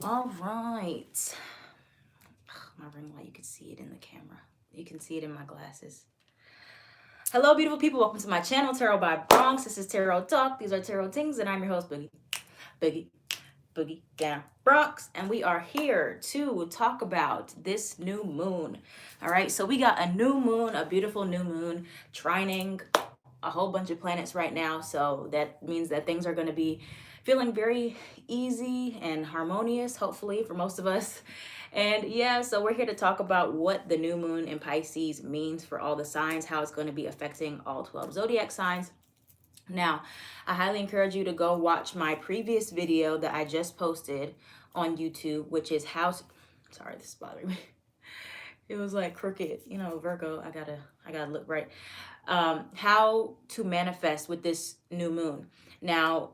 All right. My ring light, you can see it in the camera. You can see it in my glasses. Hello, beautiful people. Welcome to my channel, Tarot by Bronx. This is Tarot Talk. These are Tarot Things, and I'm your host, Boogie, Boogie down Bronx. And we are here to talk about this new moon. All right, so we got a new moon, a beautiful new moon, trining a whole bunch of planets right now. So that means that things are going to be feeling very easy and harmonious, hopefully, for most of us. And yeah, so we're here to talk about what the new moon in Pisces means for all the signs, how it's going to be affecting all 12 zodiac signs. Now, I highly encourage you to go watch my previous video that I just posted on YouTube, which is how to, sorry, this is bothering me. It was like crooked, you know, Virgo, I gotta look right. How to manifest with this new moon. Now,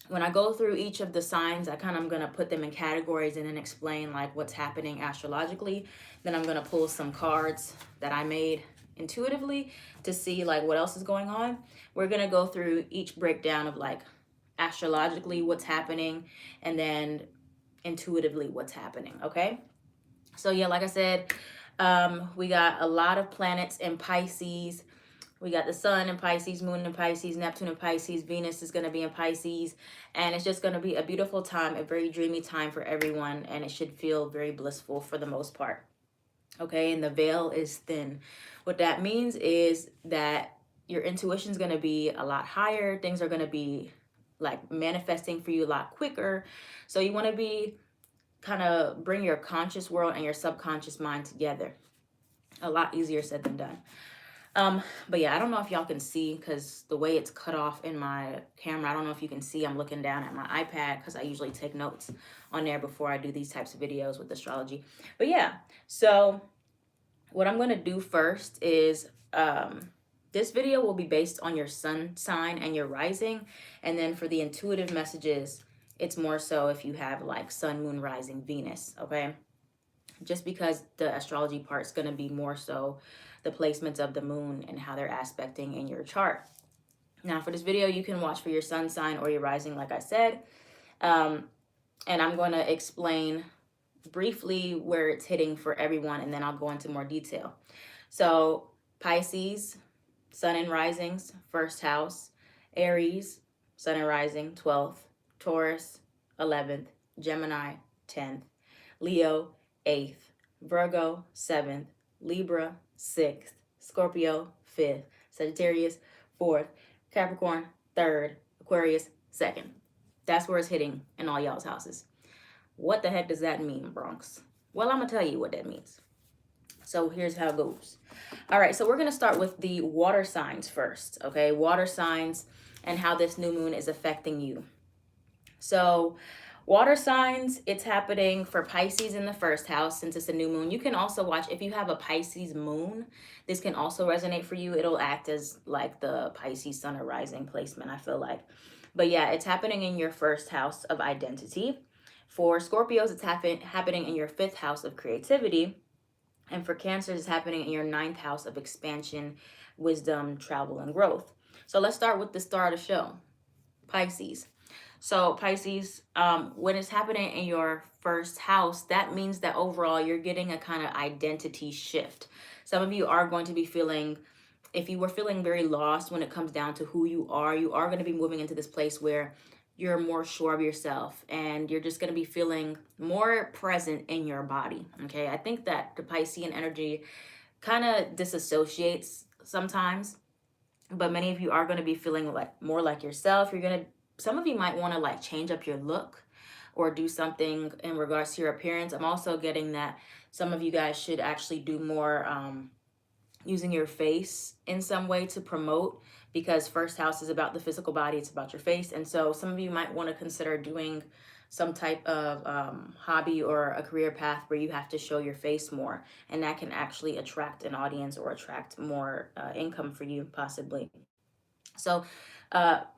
when I go through each of the signs, I'm going to put them in categories and then explain like what's happening astrologically. Then I'm going to pull some cards that I made intuitively to see like what else is going on. We're going to go through each breakdown of like astrologically what's happening and then intuitively what's happening, okay? So yeah, like I said, we got a lot of planets in Pisces. We got the sun in Pisces, moon in Pisces, Neptune in Pisces, Venus is going to be in Pisces. And it's just going to be a beautiful time, a very dreamy time for everyone. And it should feel very blissful for the most part. Okay, and the veil is thin. What that means is that your intuition is going to be a lot higher. Things are going to be like manifesting for you a lot quicker. So you want to be kind of bring your conscious world and your subconscious mind together. A lot easier said than done. But yeah, I don't know if y'all can see because the way it's cut off in my camera, I don't know if you can see I'm looking down at my iPad because I usually take notes on there before I do these types of videos with astrology. But yeah, so what I'm going to do first is this video will be based on your sun sign and your rising. And then for the intuitive messages, it's more so if you have like sun, moon, rising, Venus, okay? Just because the astrology part is going to be more so the placements of the moon and how they're aspecting in your chart. Now for this video, you can watch for your sun sign or your rising, like I said. And I'm going to explain briefly where it's hitting for everyone, and then I'll go into more detail. So Pisces, sun and risings, first house. Aries, sun and rising, 12th. Taurus, 11th. Gemini, 10th. Leo, 8th. Virgo, 7th. Libra, 6th. Scorpio, 5th. Sagittarius, 4th. Capricorn, 3rd. Aquarius, 2nd. That's where it's hitting in all y'all's houses. What the heck does that mean, Bronx? Well, I'm going to tell you what that means. So here's how it goes. All right, so we're going to start with the water signs first, okay? Water signs and how this new moon is affecting you. So water signs, it's happening for Pisces in the first house since it's a new moon. You can also watch, if you have a Pisces moon, this can also resonate for you. It'll act as like the Pisces sun or rising placement, I feel like. But yeah, it's happening in your first house of identity. For Scorpios, it's happening in your 5th house of creativity. And for Cancer, it's happening in your 9th house of expansion, wisdom, travel, and growth. So let's start with the star of the show, Pisces. So Pisces, when it's happening in your first house, that means that overall you're getting a kind of identity shift. Some of you are going to be feeling, if you were feeling very lost when it comes down to who you are going to be moving into this place where you're more sure of yourself and you're just going to be feeling more present in your body. Okay, I think that the Piscean energy kind of disassociates sometimes, but many of you are going to be feeling like more like yourself. Some of you might want to like change up your look or do something in regards to your appearance. I'm also getting that some of you guys should actually do more using your face in some way to promote, because first house is about the physical body, it's about your face. And so some of you might want to consider doing some type of hobby or a career path where you have to show your face more, and that can actually attract an audience or attract more income for you possibly. So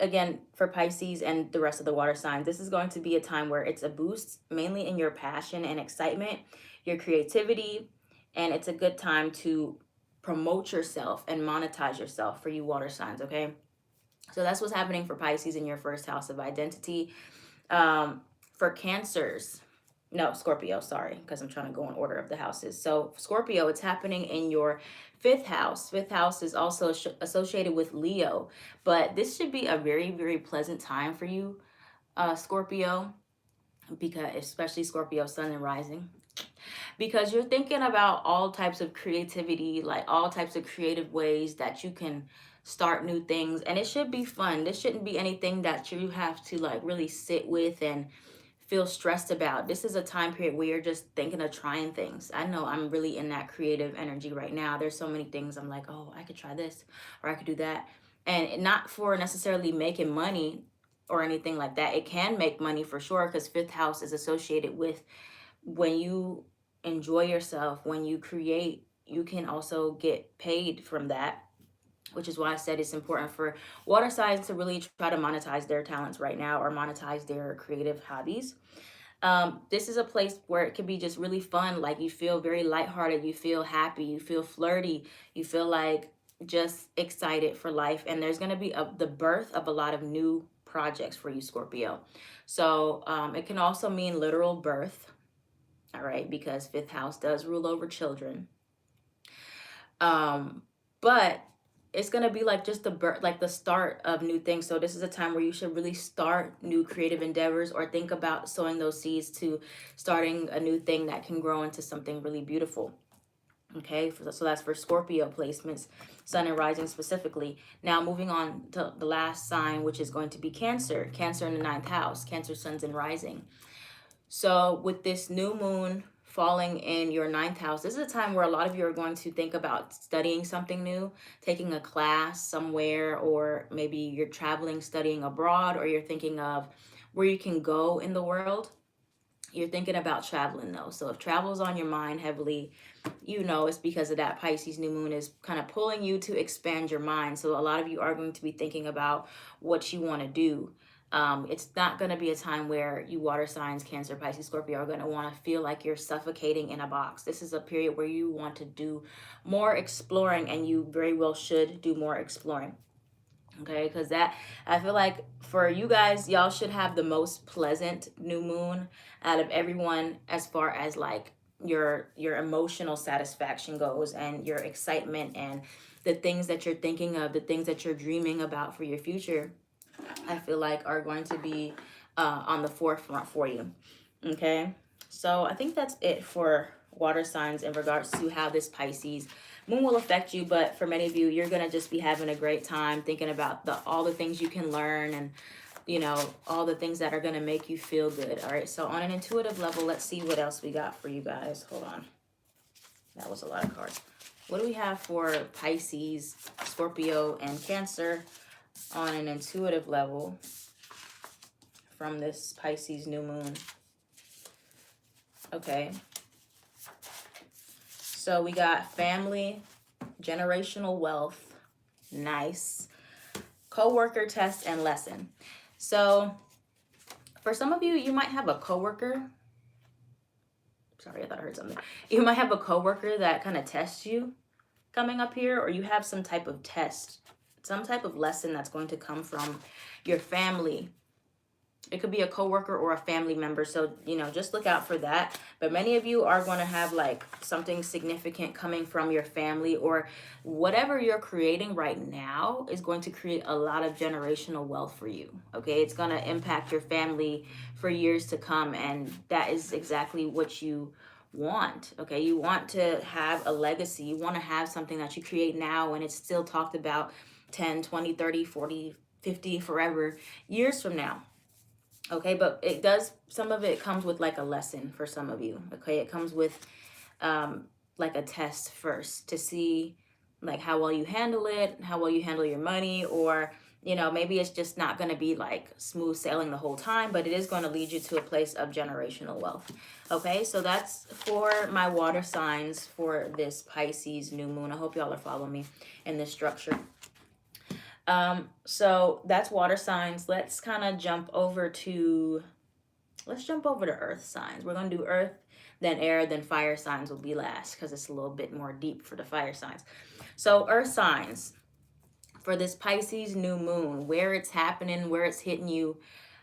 again, for Pisces and the rest of the water signs, this is going to be a time where it's a boost mainly in your passion and excitement, your creativity, and it's a good time to promote yourself and monetize yourself for you water signs, okay? So that's what's happening for Pisces in your first house of identity. For Cancers, No, Scorpio, sorry, because I'm trying to go in order of the houses. So Scorpio, it's happening in your fifth house. Fifth house is also associated with Leo, but this should be a very, very pleasant time for you, Scorpio, because especially Scorpio sun and rising, because you're thinking about all types of creativity, like all types of creative ways that you can start new things, and it should be fun. This shouldn't be anything that you have to like really sit with and feel stressed about. This is a time period where you're just thinking of trying things. I know I'm really in that creative energy right now. There's so many things I'm like, oh, I could try this or I could do that. And not for necessarily making money or anything like that. It can make money for sure, because fifth house is associated with when you enjoy yourself, when you create, you can also get paid from that, which is why I said it's important for water signs to really try to monetize their talents right now or monetize their creative hobbies. This is a place where it can be just really fun. Like you feel very lighthearted, you feel happy, you feel flirty, you feel like just excited for life. And there's going to be the birth of a lot of new projects for you, Scorpio. So it can also mean literal birth. All right, because fifth house does rule over children. But it's gonna be like just the birth, like the start of new things. So this is a time where you should really start new creative endeavors or think about sowing those seeds to starting a new thing that can grow into something really beautiful. Okay, so that's for Scorpio placements, sun and rising specifically. Now moving on to the last sign, which is going to be Cancer. Cancer in the ninth house, Cancer suns and rising. So with this new moon falling in your ninth house, this is a time where a lot of you are going to think about studying something new, taking a class somewhere, or maybe you're traveling, studying abroad, or you're thinking of where you can go in the world. You're thinking about traveling though. So if travel is on your mind heavily, you know it's because of that Pisces new moon is kind of pulling you to expand your mind. So a lot of you are going to be thinking about what you want to do. It's not going to be a time where you water signs, Cancer, Pisces, Scorpio are going to want to feel like you're suffocating in a box. This is a period where you want to do more exploring, and you very well should do more exploring. Okay, because that, I feel like for you guys, y'all should have the most pleasant new moon out of everyone, as far as like your emotional satisfaction goes, and your excitement, and the things that you're thinking of, the things that you're dreaming about for your future, I feel like are going to be on the forefront for you. Okay, so I think that's it for water signs in regards to how this Pisces moon will affect you. But for many of you, you're gonna just be having a great time thinking about all the things you can learn, and all the things that are gonna make you feel good. All right, so on an intuitive level, let's see what else we got for you guys. Hold on, that was a lot of cards. What do we have for Pisces, Scorpio, and Cancer on an intuitive level from this Pisces new moon? Okay, so we got family, generational wealth, nice, coworker, test, and lesson. So for some of you, you might have a coworker. Sorry, I thought I heard something. You might have a coworker that kind of tests you coming up here, or you have some type of test, some type of lesson that's going to come from your family. It could be a coworker or a family member, so just look out for that. But many of you are going to have like something significant coming from your family, or whatever you're creating right now is going to create a lot of generational wealth for you. Okay, it's going to impact your family for years to come, and that is exactly what you want. Okay, you want to have a legacy. You want to have something that you create now and it's still talked about 10, 20, 30, 40, 50, forever years from now. Okay, but it does, some of it comes with like a lesson for some of you. Okay, it comes with like a test first to see like how well you handle it, how well you handle your money, or maybe it's just not going to be like smooth sailing the whole time, but it is going to lead you to a place of generational wealth. Okay, so that's for my water signs for this Pisces new moon. I hope y'all are following me in this structure. So that's water signs. Let's kind of jump over to earth signs. We're going to do earth, then air, then fire signs will be last, because it's a little bit more deep for the fire signs. So earth signs for this Pisces new moon, where it's happening, where it's hitting you,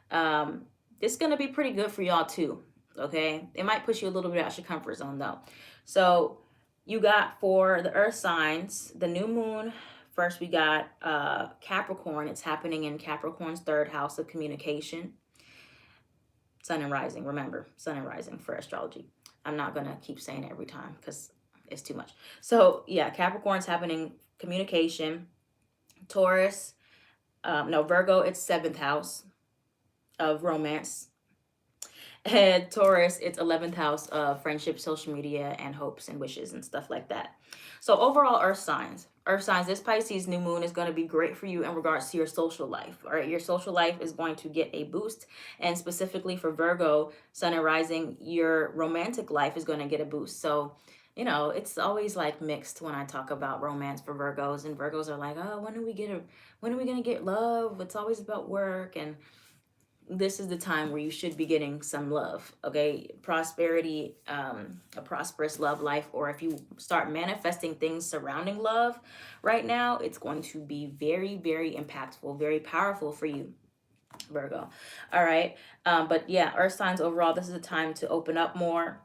it's going to be pretty good for y'all too. okay? It might push you a little bit out your comfort zone though. So you got for the earth signs, the new moon. First, we got Capricorn. It's happening in Capricorn's third house of communication. Sun and rising, remember, sun and rising for astrology. I'm not going to keep saying it every time because it's too much. So, yeah, Capricorn's happening, communication. Taurus, no, Virgo, it's seventh house of romance. And Taurus, it's 11th house of friendship, social media, and hopes and wishes and stuff like that. So overall, earth signs. Earth signs, this Pisces new moon is going to be great for you in regards to your social life. All right, your social life is going to get a boost. And specifically for Virgo, sun and rising, your romantic life is going to get a boost. So, you know, it's always like mixed when I talk about romance for Virgos. And Virgos are like, oh, when are we going to get love? It's always about work. And this is the time where you should be getting some love, okay? Prosperity, a prosperous love life, or if you start manifesting things surrounding love right now, it's going to be very, very impactful, very powerful for you, Virgo. All right. But yeah, earth signs overall, this is a time to open up more,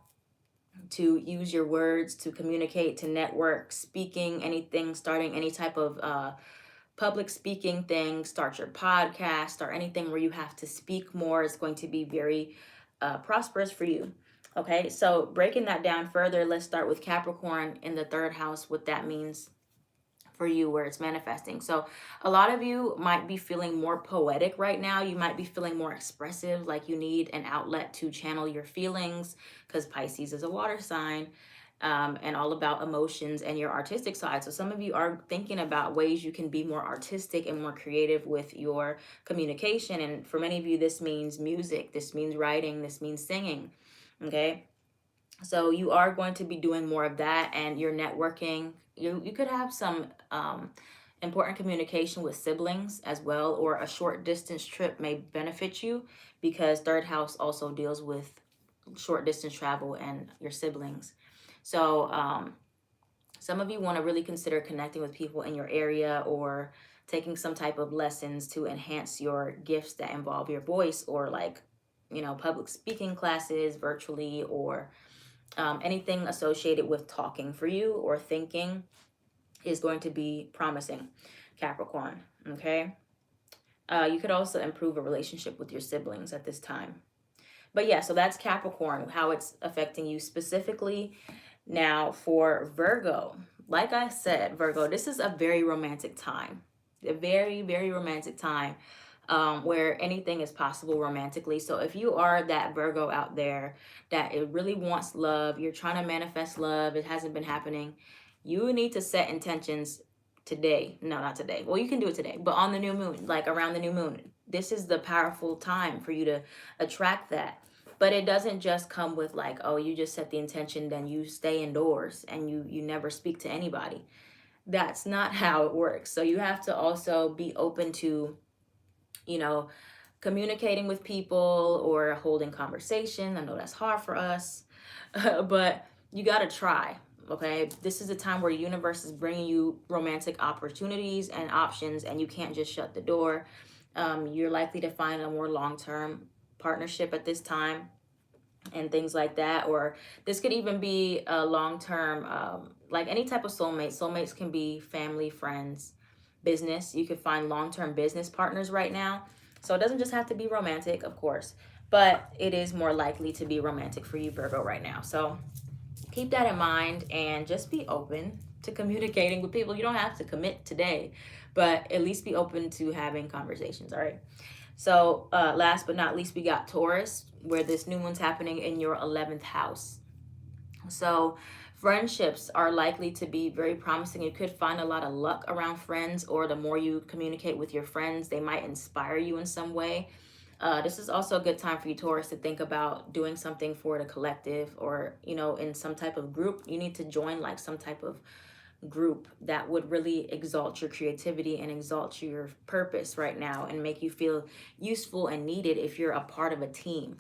to use your words, to communicate, to network, speaking anything, starting any type of public speaking thing, start your podcast, start anything where you have to speak more. Is going to be very prosperous for you. Okay, so breaking that down further, let's start with Capricorn in the third house, what that means for you, where it's manifesting. So a lot of you might be feeling more poetic right now. You might be feeling more expressive, like you need an outlet to channel your feelings, because Pisces is a water sign. And all about emotions and your artistic side. So some of you are thinking about ways you can be more artistic and more creative with your communication. And for many of you, this means music, this means writing, this means singing. Okay. So you are going to be doing more of that, and you're networking. You could have some important communication with siblings as well, or a short distance trip may benefit you, because third house also deals with short distance travel and your siblings. So some of you want to really consider connecting with people in your area, or taking some type of lessons to enhance your gifts that involve your voice, or like, you know, public speaking classes virtually, or anything associated with talking for you or thinking is going to be promising, Capricorn. Okay. You could also improve a relationship with your siblings at this time. But yeah, so that's Capricorn, how it's affecting you specifically. Now for Virgo, like I said, Virgo, this is a very romantic time, a very, very romantic time, where anything is possible romantically. So if you are that Virgo out there that it really wants love, you're trying to manifest love, it hasn't been happening, you need to set intentions today. No, not today. Well, you can do it today, but on the new moon, like around the new moon, this is the powerful time for you to attract that. But it doesn't just come with like, oh, you just set the intention, then you stay indoors and you never speak to anybody. That's not how it works. So you have to also be open to, you know, communicating with people or holding conversation. I know that's hard for us, but you got to try. Okay, this is a time where the universe is bringing you romantic opportunities and options, and you can't just shut the door. You're likely to find a more long-term partnership at this time and things like that. Or this could even be a long-term, like any type of soulmate. Soulmates can be family, friends, business. You could find long-term business partners right now. So it doesn't just have to be romantic, of course, but it is more likely to be romantic for you, Virgo, right now. So keep that in mind and just be open to communicating with people. You don't have to commit today, but at least be open to having conversations. All right. So last but not least, we got Taurus, where this new one's happening in your 11th house. So friendships are likely to be very promising. You could find a lot of luck around friends, or the more you communicate with your friends, they might inspire you in some way. This is also a good time for you, Taurus, to think about doing something for the collective, or, you know, in some type of group. You need to join like some type of group that would really exalt your creativity and exalt your purpose right now, and make you feel useful and needed if you're a part of a team.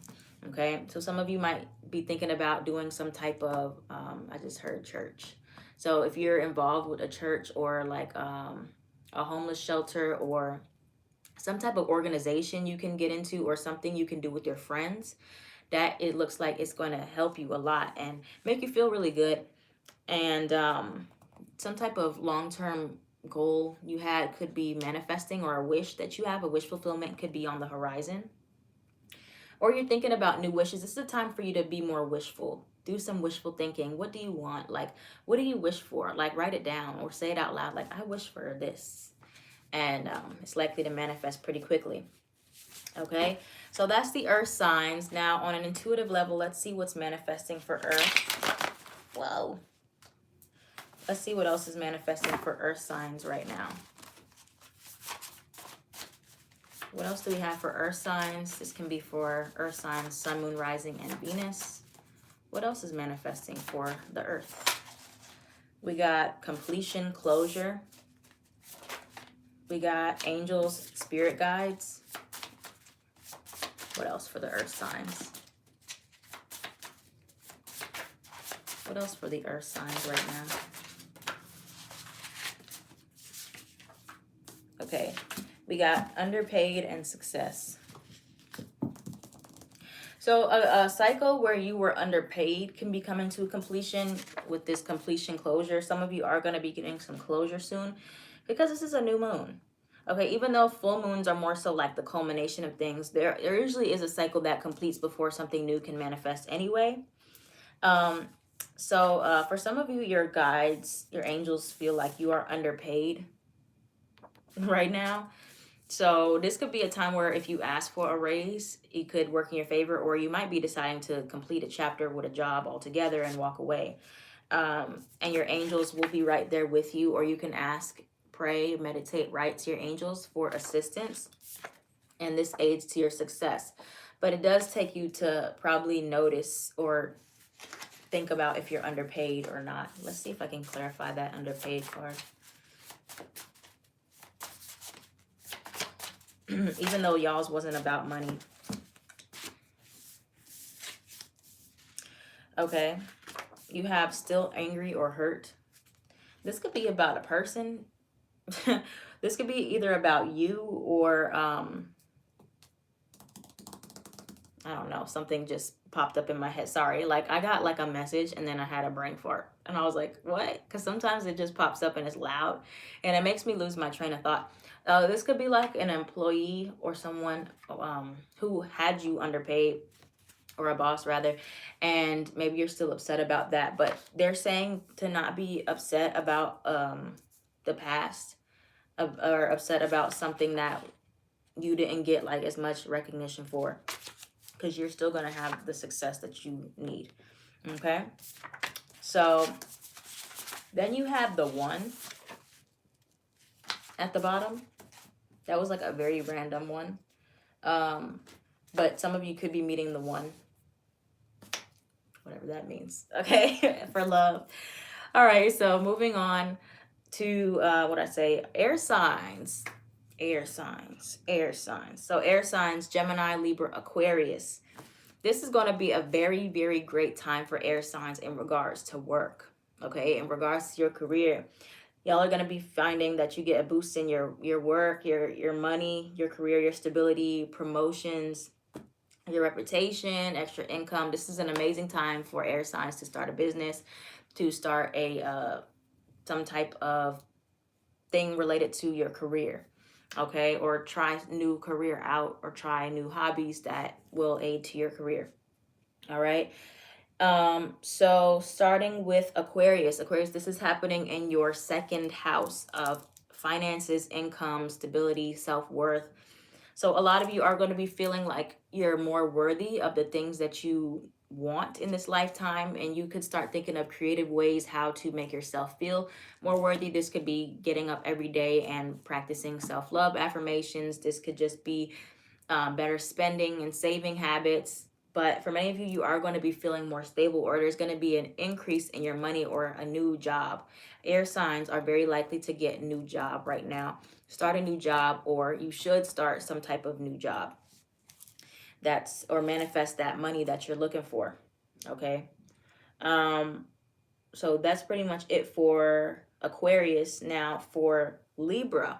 Okay, so some of you might be thinking about doing some type of, I just heard church. So if you're involved with a church, or like a homeless shelter, or some type of organization you can get into, or something you can do with your friends, that it looks like it's going to help you a lot and make you feel really good. And some type of long-term goal you had could be manifesting, or a wish that you have, a wish fulfillment could be on the horizon. Or you're thinking about new wishes. This is a time for you to be more wishful. Do some wishful thinking. What do you want? Like, what do you wish for? Like, write it down or say it out loud. Like, I wish for this. And it's likely to manifest pretty quickly. Okay, so that's the earth signs. Now, on an intuitive level, let's see what's manifesting for earth. Whoa. Let's see what else is manifesting for earth signs right now. What else do we have for earth signs? This can be for earth signs, sun, moon, rising, and Venus. What else is manifesting for the earth? We got completion, closure. We got angels, spirit guides. What else for the earth signs? What else for the earth signs right now? Okay, we got underpaid and success. So a cycle where you were underpaid can be coming to completion with this completion closure. Some of you are going to be getting some closure soon because this is a new moon. Okay, even though full moons are more so like the culmination of things, there usually is a cycle that completes before something new can manifest anyway. So for some of you, your guides, your angels feel like you are underpaid right now. So this could be a time where if you ask for a raise, it could work in your favor, or you might be deciding to complete a chapter with a job altogether and walk away. And your angels will be right there with you, or you can ask, pray, meditate, write to your angels for assistance, and this aids to your success. But it does take you to probably notice or think about if you're underpaid or not. Let's see if I can clarify that underpaid card. Even though y'all's wasn't about money. Okay. You have still angry or hurt. This could be about a person. This could be either about you or, I don't know, something just popped up in my head. Sorry. Like, I got like a message and then I had a brain fart. And I was like, what? Because sometimes it just pops up and it's loud. And it makes me lose my train of thought. This could be like an employee or someone who had you underpaid, or a boss rather, and maybe you're still upset about that, but they're saying to not be upset about the past, or upset about something that you didn't get like as much recognition for, because you're still going to have the success that you need. Okay, so then you have the one at the bottom. That was like a very random one. But some of you could be meeting the one. Whatever that means. Okay, for love. All right, so moving on to what I say, air signs. Air signs. Air signs. So air signs, Gemini, Libra, Aquarius. This is going to be a very, very great time for air signs in regards to work. Okay, in regards to your career. Y'all are going to be finding that you get a boost in your work, your money, your career, your stability, promotions, your reputation, extra income. This is an amazing time for air signs to start a business, to start a some type of thing related to your career. Okay, or try new career out, or try new hobbies that will aid to your career. All right. So starting with Aquarius, this is happening in your second house of finances, income, stability, self-worth. So a lot of you are going to be feeling like you're more worthy of the things that you want in this lifetime, and you could start thinking of creative ways how to make yourself feel more worthy. This could be getting up every day and practicing self-love affirmations. This could just be better spending and saving habits. But for many of you, you are going to be feeling more stable, or there's going to be an increase in your money or a new job. Air signs are very likely to get a new job right now. Start a new job, or you should start some type of new job or manifest that money that you're looking for. Okay. So that's pretty much it for Aquarius. Now for Libra.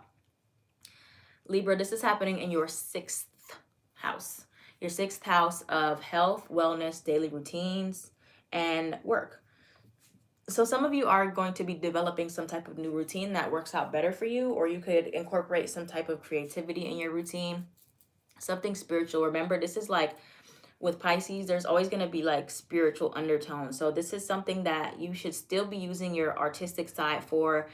Libra, this is happening in your 6th house. your 6th house of health, wellness, daily routines, and work. So some of you are going to be developing some type of new routine that works out better for you, or you could incorporate some type of creativity in your routine, something spiritual. Remember, this is like with Pisces, there's always going to be like spiritual undertones. So this is something that you should still be using your artistic side for,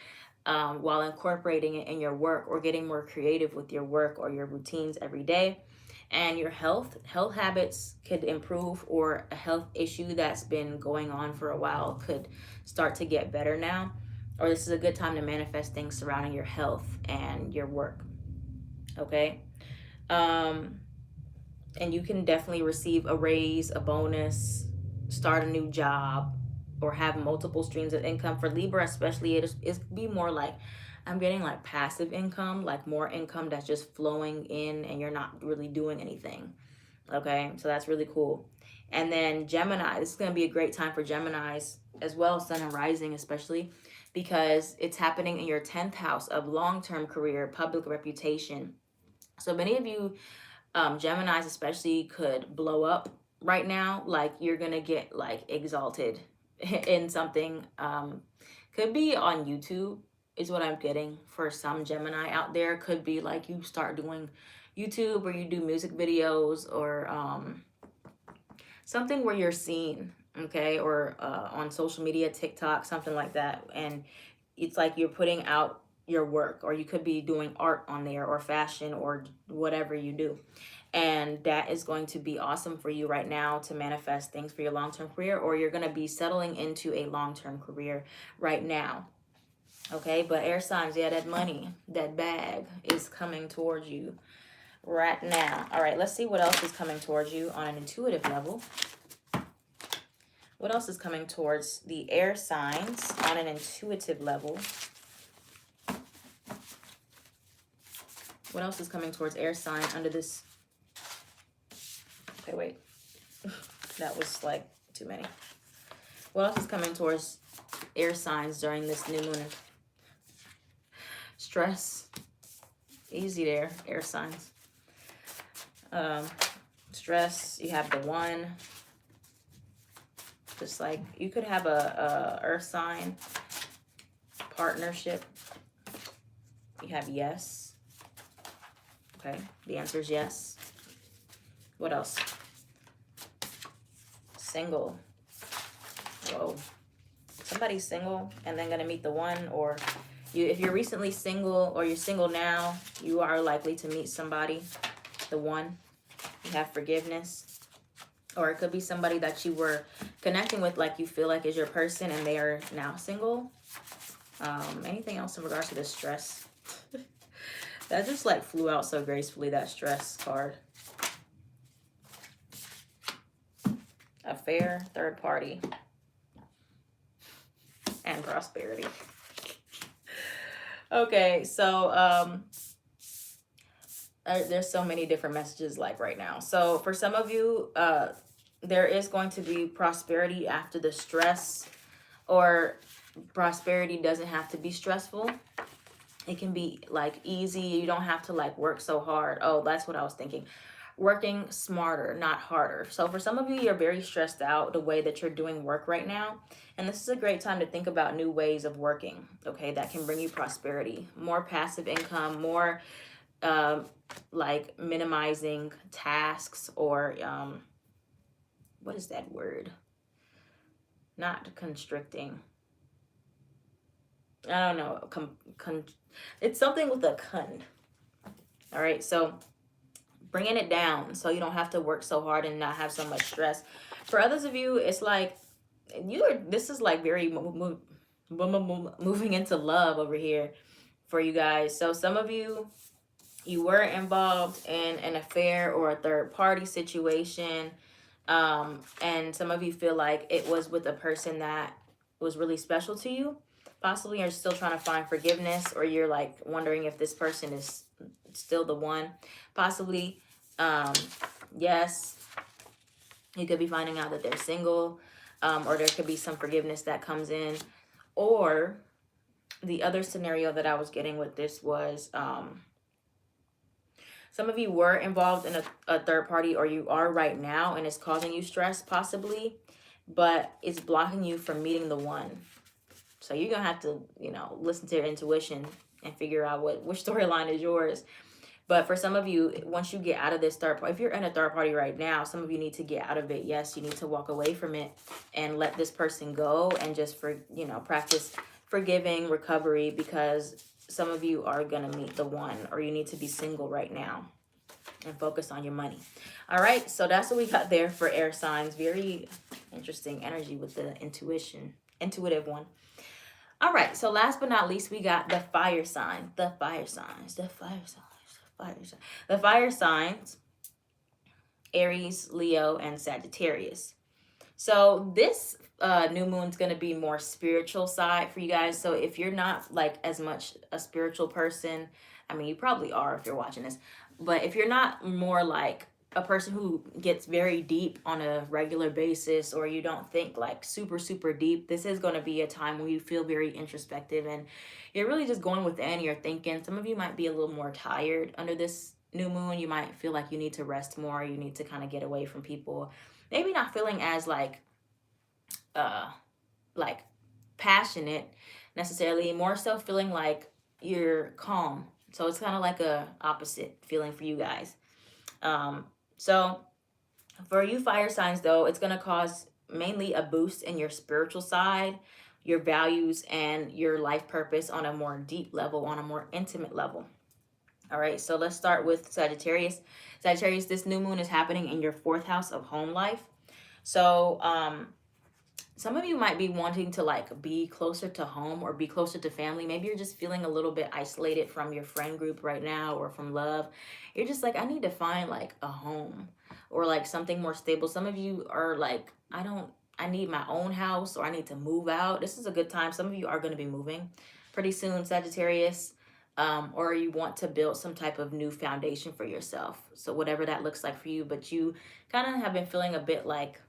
while incorporating it in your work, or getting more creative with your work or your routines every day. And your health habits could improve, or a health issue that's been going on for a while could start to get better now. Or this is a good time to manifest things surrounding your health and your work. Okay. And you can definitely receive a raise, a bonus, start a new job, or have multiple streams of income. For Libra especially, it's be more like, I'm getting like passive income, like more income that's just flowing in and you're not really doing anything. Okay, so that's really cool. And then Gemini, this is going to be a great time for Geminis as well, Sun and Rising especially, because it's happening in your 10th house of long-term career, public reputation. So many of you, Geminis especially, could blow up right now. Like you're going to get like exalted in something. Could be on YouTube is what I'm getting for some Gemini out there. Could be like you start doing YouTube, or you do music videos, or something where you're seen, okay, or on social media, TikTok, something like that. And it's like you're putting out your work, or you could be doing art on there, or fashion, or whatever you do. And that is going to be awesome for you right now to manifest things for your long-term career, or you're going to be settling into a long-term career right now. Okay, but air signs, yeah, that money, that bag is coming towards you right now. All right, let's see what else is coming towards you on an intuitive level. What else is coming towards the air signs on an intuitive level? What else is coming towards air sign under this? Okay, wait. That was like too many. What else is coming towards air signs during this new moon? Stress. Easy there, air signs. Stress, you have the one. Just like you could have a earth sign partnership. You have yes. Okay, the answer is yes. What else? Single. Whoa. Somebody's single and then gonna meet the one, or if you're recently single, or you're single now, you are likely to meet somebody, the one. You have forgiveness. Or it could be somebody that you were connecting with, like you feel like is your person, and they are now single. Anything else in regards to the stress? That just like flew out so gracefully, that stress card. Affair, third party, and prosperity. Okay, so there's so many different messages like right now. So for some of you, there is going to be prosperity after the stress, or prosperity doesn't have to be stressful. It can be like easy. You don't have to like work so hard. Oh, that's what I was thinking. Working smarter, not harder. So for some of you, you're very stressed out the way that you're doing work right now. And this is a great time to think about new ways of working, okay, that can bring you prosperity, more passive income, more like minimizing tasks, or what is that word? Not constricting. I don't know. It's something with a con. All right, so bringing it down so you don't have to work so hard and not have so much stress. For others of you, it's like this is like very moving into love over here for you guys. So some of you were involved in an affair or a third party situation, and some of you feel like it was with a person that was really special to you. Possibly you're still trying to find forgiveness, or you're like wondering if this person is still the one. Possibly, yes, you could be finding out that they're single, or there could be some forgiveness that comes in. Or the other scenario that I was getting with this was Some of you were involved in a third party, or you are right now, and it's causing you stress possibly, but it's blocking you from meeting the one. So you're going to have to, you know, listen to your intuition and figure out which storyline is yours. But for some of you, once you get out of this third party, if you're in a third party right now, some of you need to get out of it. Yes, you need to walk away from it and let this person go and just, practice forgiving, recovery, because some of you are going to meet the one, or you need to be single right now and focus on your money. All right, so that's what we got there for air signs. Very interesting energy with the intuitive one. All right, so last but not least, we got the fire sign. The fire signs. The fire signs, Aries, Leo, and Sagittarius. So this new moon's going to be more spiritual side for you guys. So if you're not like as much a spiritual person, I mean, you probably are if you're watching this, but if you're not more like a person who gets very deep on a regular basis, or you don't think like super, super deep, this is going to be a time where you feel very introspective and you're really just going within, you're thinking. Some of you might be a little more tired under this new moon. You might feel like you need to rest more. You need to kind of get away from people. Maybe not feeling as like passionate necessarily, more so feeling like you're calm. So it's kind of like a opposite feeling for you guys. So for you fire signs though, it's going to cause mainly a boost in your spiritual side, your values, and your life purpose on a more deep level, on a more intimate level. All right, so let's start with Sagittarius. Sagittarius, this new moon is happening in your 4th house of home life. So some of you might be wanting to like be closer to home or be closer to family. Maybe you're just feeling a little bit isolated from your friend group right now, or from love. You're just like, I need to find like a home or like something more stable. Some of you are like, I need my own house, or I need to move out. This is a good time. Some of you are going to be moving pretty soon, Sagittarius. Or you want to build some type of new foundation for yourself. So whatever that looks like for you, but you kind of have been feeling a bit like,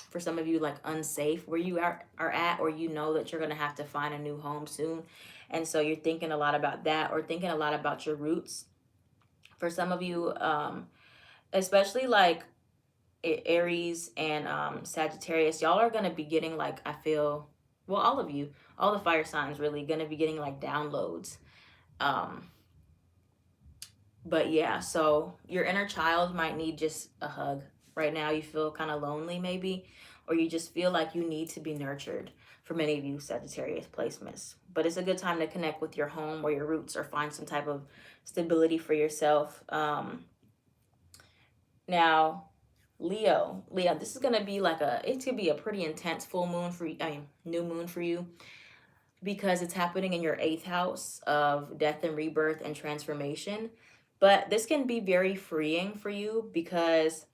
for some of you, like unsafe where you are at, or you know that you're going to have to find a new home soon. And so you're thinking a lot about that, or thinking a lot about your roots. For some of you, especially like Aries and Sagittarius, y'all are going to be getting like, I feel, well, all of you, all the fire signs really going to be getting like downloads. But yeah, so your inner child might need just a hug. Right now you feel kind of lonely maybe, or you just feel like you need to be nurtured, for many of you Sagittarius placements. But it's a good time to connect with your home or your roots, or find some type of stability for yourself. Now, Leo, this is going to be like it could be a pretty intense full moon for you, new moon for you, because it's happening in your 8th house of death and rebirth and transformation. But this can be very freeing for you, because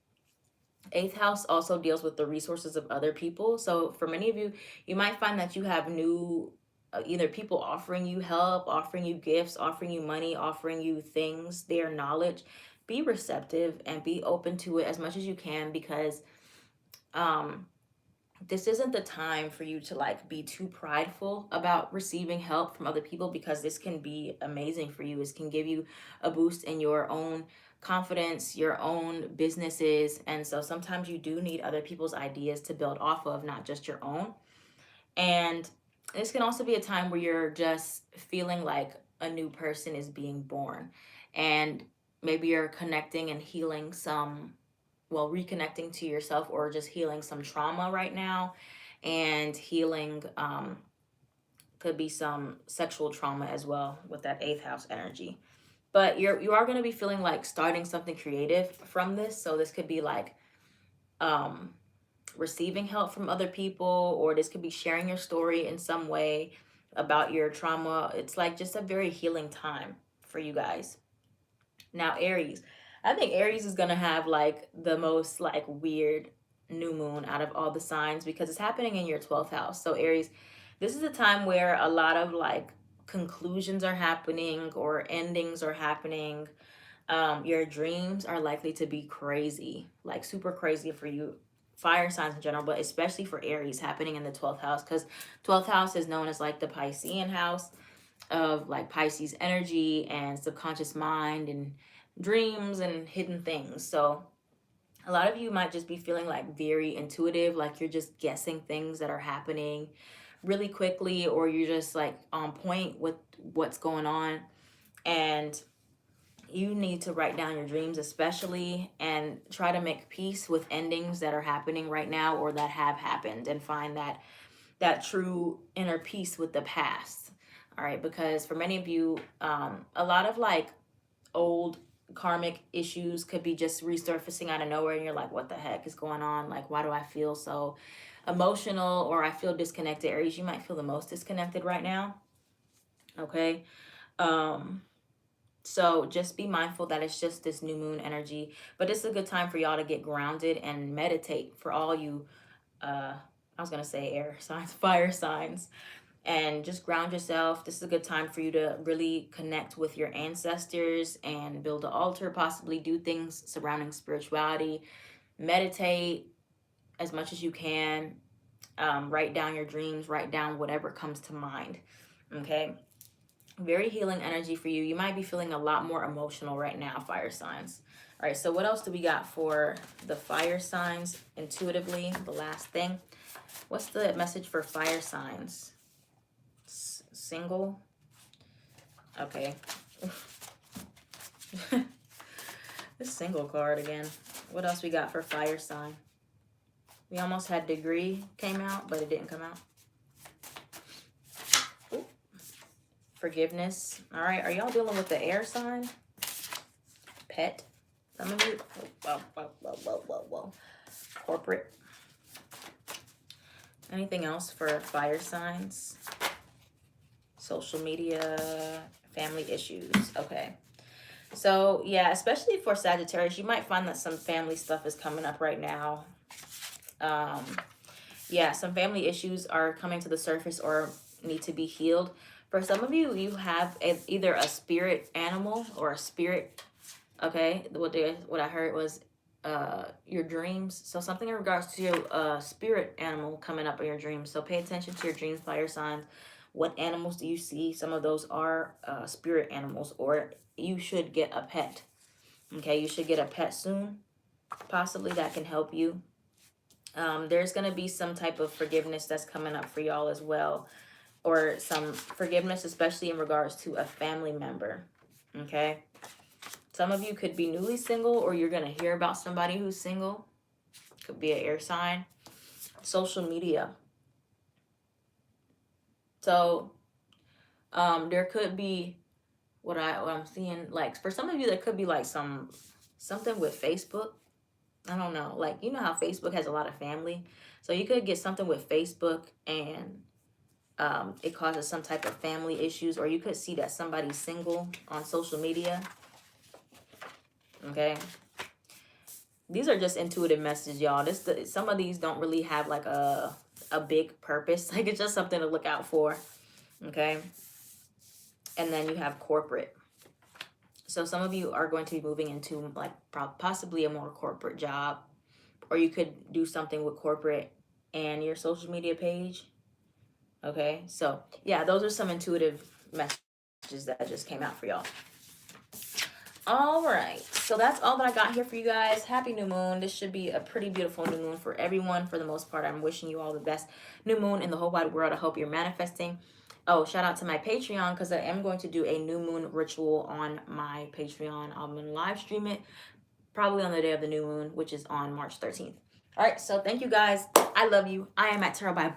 8th house also deals with the resources of other people. So for many of you, you might find that you have new, either people offering you help, offering you gifts, offering you money, offering you things, their knowledge. Be receptive and be open to it as much as you can, because this isn't the time for you to like be too prideful about receiving help from other people, because this can be amazing for you. This can give you a boost in your own confidence, your own businesses. And so sometimes you do need other people's ideas to build off of, not just your own. And this can also be a time where you're just feeling like a new person is being born, and maybe you're connecting and healing some, well, reconnecting to yourself, or just healing some trauma right now. And healing could be some sexual trauma as well with that 8th house energy. But you are going to be feeling like starting something creative from this. So this could be like receiving help from other people, or this could be sharing your story in some way about your trauma. It's like just a very healing time for you guys. Now, Aries, I think Aries is going to have like the most like weird new moon out of all the signs, because it's happening in your 12th house. So Aries, this is a time where a lot of like conclusions are happening, or endings are happening. Your dreams are likely to be crazy, like super crazy for you fire signs in general, but especially for Aries, happening in the 12th house, because 12th house is known as like the Piscean house of like Pisces energy and subconscious mind, and dreams and hidden things. So a lot of you might just be feeling like very intuitive, like you're just guessing things that are happening really quickly, or you're just like on point with what's going on. And you need to write down your dreams, especially, and try to make peace with endings that are happening right now or that have happened, and find that true inner peace with the past. All right, because for many of you, a lot of like old karmic issues could be just resurfacing out of nowhere, and you're like, what the heck is going on? Like, why do I feel so emotional, or I feel disconnected? Aries, you might feel the most disconnected right now. Okay. So just be mindful that it's just this new moon energy, but it's a good time for y'all to get grounded and meditate. For all you I was gonna say air signs, fire signs, and just ground yourself. This is a good time for you to really connect with your ancestors and build an altar, possibly do things surrounding spirituality, meditate as much as you can, write down your dreams, write down whatever comes to mind. Okay, very healing energy for you. You might be feeling a lot more emotional right now, fire signs. All right, so what else do we got for the fire signs intuitively? The last thing. What's the message for fire signs? Single. Okay. This single card again. What else we got for fire sign? We almost had degree came out, but it didn't come out. Ooh. Forgiveness. All right. Are y'all dealing with the air sign? Pet. Some of you. Whoa. Corporate. Anything else for fire signs? Social media, family issues. Okay. So, yeah, especially for Sagittarius, you might find that some family stuff is coming up right now. Yeah, some family issues are coming to the surface or need to be healed. For some of you, you have either a spirit animal or a spirit. Okay, what I heard was your dreams. So something in regards to your spirit animal coming up in your dreams. So pay attention to your dreams, fire signs. What animals do you see? Some of those are spirit animals, or you should get a pet. Okay, you should get a pet soon, possibly, that can help you. There's going to be some type of forgiveness that's coming up for y'all as well, or some forgiveness, especially in regards to a family member. Okay, some of you could be newly single, or you're going to hear about somebody who's single. Could be an air sign. Social media. So there could be what I'm seeing, like for some of you, there could be like something with Facebook. I don't know, like, you know how Facebook has a lot of family, so you could get something with Facebook, and it causes some type of family issues, or you could see that somebody's single on social media. Okay, these are just intuitive messages, y'all. Some of these don't really have like a big purpose. Like, it's just something to look out for. Okay, and then you have corporate. So some of you are going to be moving into like possibly a more corporate job, or you could do something with corporate and your social media page. Okay, so yeah, those are some intuitive messages that just came out for y'all. All right, so that's all that I got here for you guys. Happy new moon. This should be a pretty beautiful new moon for everyone. For the most part, I'm wishing you all the best new moon in the whole wide world. I hope you're manifesting. Oh, shout out to my Patreon, because I am going to do a new moon ritual on my Patreon. I'm going to live stream it probably on the day of the new moon, which is on March 13th. All right, so thank you guys. I love you. I am at Tarot by